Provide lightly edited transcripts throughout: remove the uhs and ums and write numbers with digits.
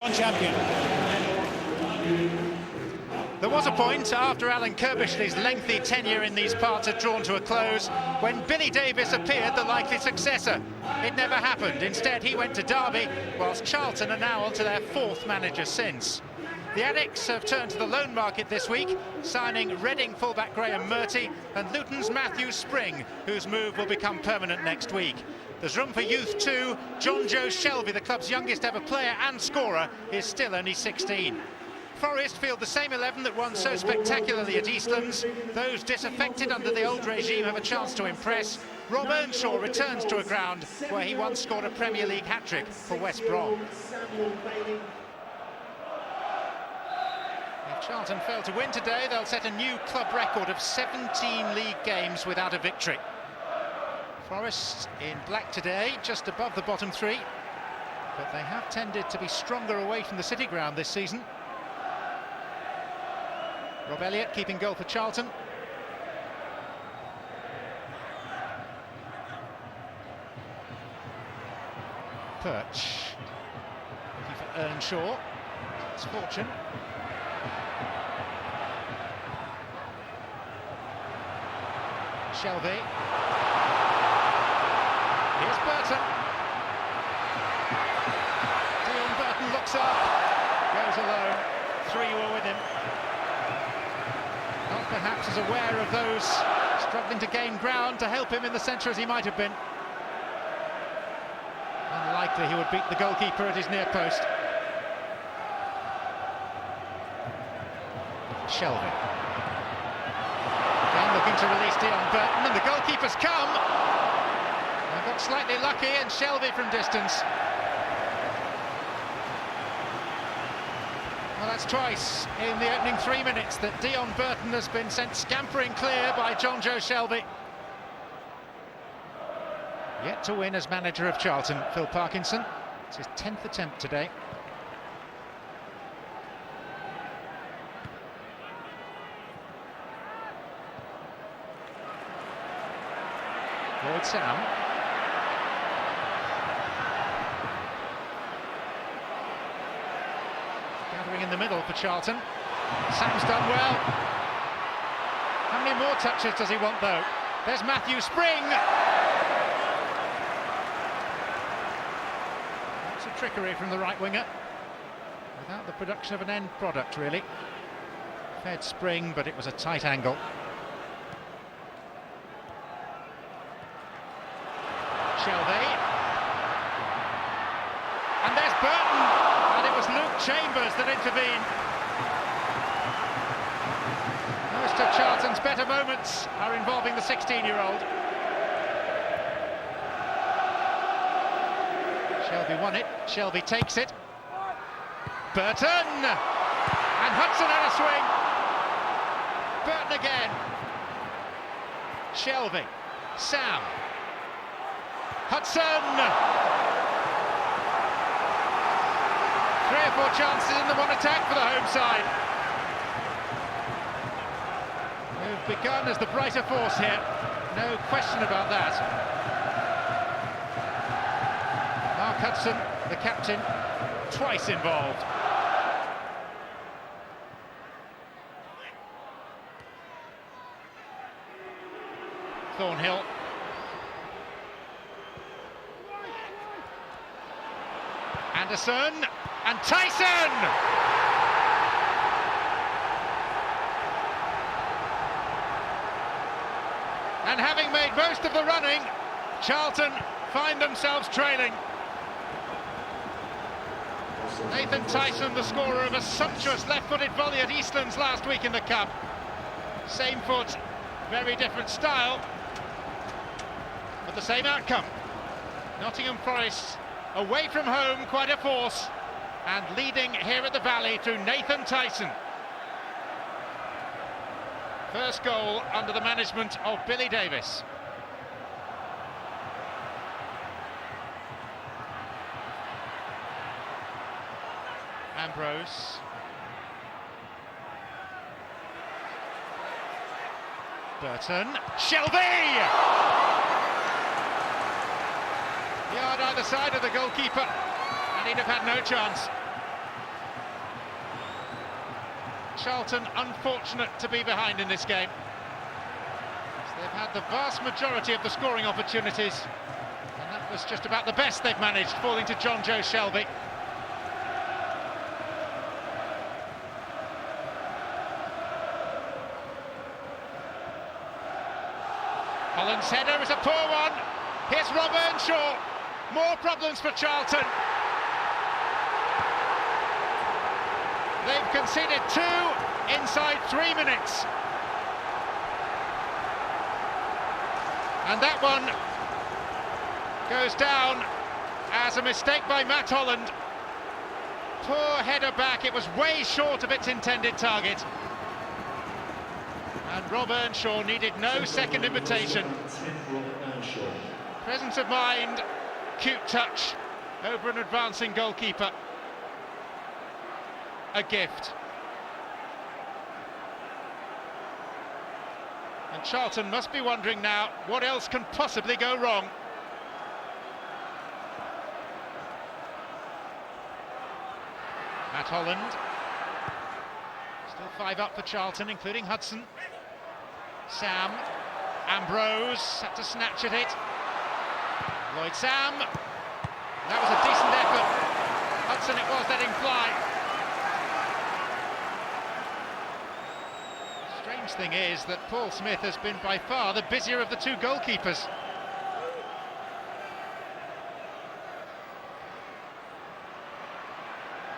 Champion. There was a point after Alan Kirbishley's lengthy tenure in these parts had drawn to a close when Billy Davies appeared the likely successor. It never happened. Instead, he went to Derby, whilst Charlton are now on to their fourth manager since. The Addicts have turned to the loan market this week, signing Reading fullback Graham Murty and Luton's Matthew Spring, whose move will become permanent next week. There's room for youth too. John Joe Shelby, the club's youngest ever player and scorer, is still only 16. Forest field the same 11 that won so spectacularly at Eastlands. Those disaffected under the old regime have a chance to impress. Rob Earnshaw returns to a ground where he once scored a Premier League hat-trick for West Brom. If Charlton fail to win today, they'll set a new club record of 17 league games without a victory. Forest in black today, just above the bottom three, but they have tended to be stronger away from the City ground this season. Rob Elliott keeping goal for Charlton. Perch looking for Earnshaw. It's Fortune. Shelby. Here's Burton. Dion Burton looks up, goes alone. Three were with him. Not perhaps as aware of those struggling to gain ground to help him in the centre as he might have been. Unlikely he would beat the goalkeeper at his near post. Shelby. Again looking to release Dion Burton, and the goalkeeper's come. They got slightly lucky, and Shelby from distance. Well, that's twice in the opening 3 minutes that Dion Burton has been sent scampering clear by John Joe Shelby. Yet to win as manager of Charlton, Phil Parkinson. It's his 10th attempt today. Lloyd Sam. Gathering in the middle for Charlton. Sam's done well. How many more touches does he want though? There's Matthew Spring. Lots of trickery from the right winger. Without the production of an end product really. Fed Spring, but it was a tight angle. Shelby. And there's Burton. And it was Luke Chambers that intervened. Most of Charlton's better moments are involving the 16-year-old. Shelby won it. Shelby takes it. Burton! And Hudson had a swing. Burton again. Shelby. Sam. Hudson! 3 or 4 chances in the one attack for the home side. Who've begun as the brighter force here, no question about that. Mark Hudson, the captain, twice involved. Thornhill. Anderson and Tyson! And having made most of the running, Charlton find themselves trailing. Nathan Tyson, the scorer of a sumptuous left-footed volley at Eastlands last week in the Cup. Same foot, very different style, but the same outcome. Nottingham Forest away from home, quite a force, and leading here at the Valley through Nathan Tyson. First goal under the management of Billy Davies. Ambrose. Burton. Shelby! Yard either side of the goalkeeper, and he'd have had no chance. Charlton unfortunate to be behind in this game. They've had the vast majority of the scoring opportunities, and that was just about the best they've managed, falling to John Joe Shelby. Holland's header is a poor one. Here's Rob Earnshaw. More problems for Charlton. They've conceded 2 inside 3 minutes. And that one goes down as a mistake by Matt Holland. Poor header back, it was way short of its intended target. And Rob Earnshaw needed no second invitation. Presence of mind, cute touch over an advancing goalkeeper. A gift. And Charlton must be wondering now, what else can possibly go wrong? Matt Holland. Still 5 up for Charlton, including Hudson. Sam. Ambrose had to snatch at it. Lloyd Sam. That was a decent effort. Hudson it was letting fly. Strange thing is that Paul Smith has been by far the busier of the 2 goalkeepers.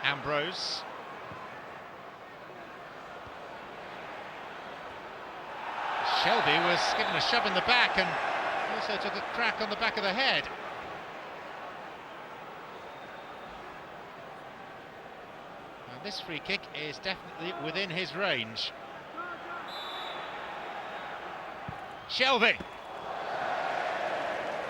Ambrose. Shelby was given a shove in the back and also took a crack on the back of the head. And this free kick is definitely within his range. Shelby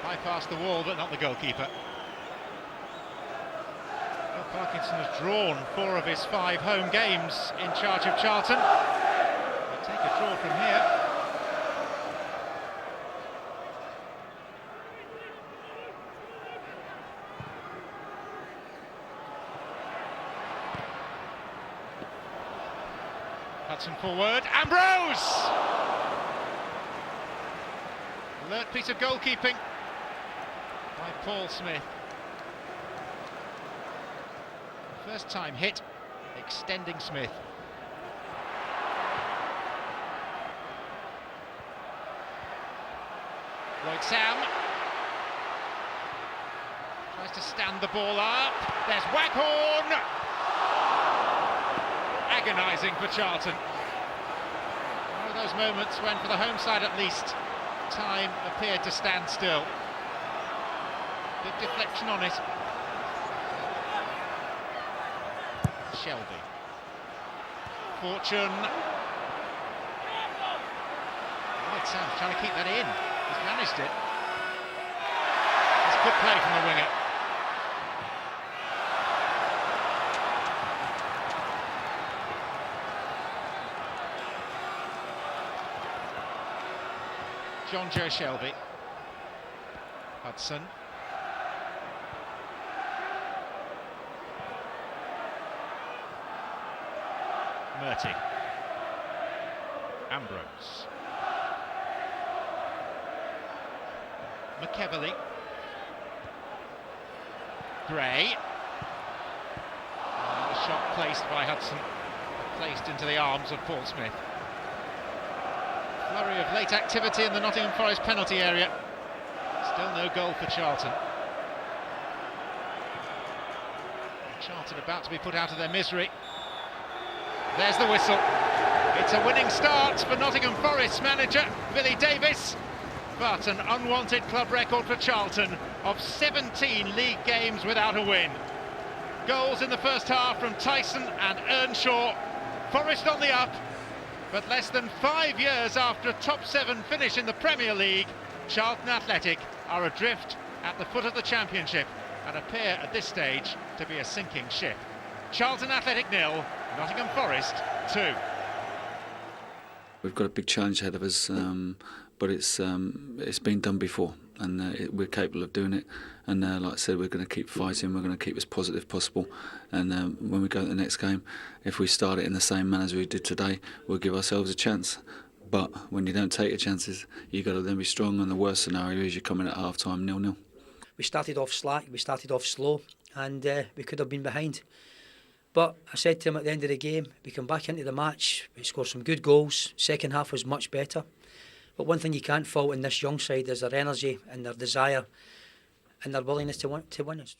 bypassed the wall, but not the goalkeeper. Well, Parkinson has drawn 4 of his 5 home games in charge of Charlton. They'll take a draw from here. Hudson forward, Ambrose! Alert piece of goalkeeping by Paul Smith. First time hit, extending Smith. Lloyd Sam tries to stand the ball up. There's Waghorn! Agonising for Charlton. One of those moments when, for the home side at least, time appeared to stand still. Big deflection on it. Shelby. Fortune. Lloyd Sam's trying to keep that in. He's managed it. It's good play from the winger. John Joe Shelby. Hudson. Murty. Ambrose. McEverly. Gray. The shot placed by Hudson, placed into the arms of Paul Smith. Flurry of late activity in the Nottingham Forest penalty area. Still no goal for Charlton. Charlton about to be put out of their misery. There's the whistle. It's a winning start for Nottingham Forest manager Billy Davies, but an unwanted club record for Charlton of 17 league games without a win. Goals in the first half from Tyson and Earnshaw. Forest on the up, but less than 5 years after a top 7 finish in the Premier League, Charlton Athletic are adrift at the foot of the Championship and appear at this stage to be a sinking ship. Charlton Athletic 0, Nottingham Forest 2. We've got a big challenge ahead of us, but it's been done before. and we're capable of doing it. And like I said, we're going to keep fighting. We're going to keep as positive as possible. And when we go to the next game, if we start it in the same manner as we did today, we'll give ourselves a chance. But when you don't take your chances, you've got to then be strong. And the worst scenario is you're coming at half-time 0-0. We started off slack, we started off slow, and we could have been behind. But I said to him at the end of the game, we come back into the match, we scored some good goals, second half was much better. But one thing you can't fault in this young side is their energy and their desire and their willingness to win us.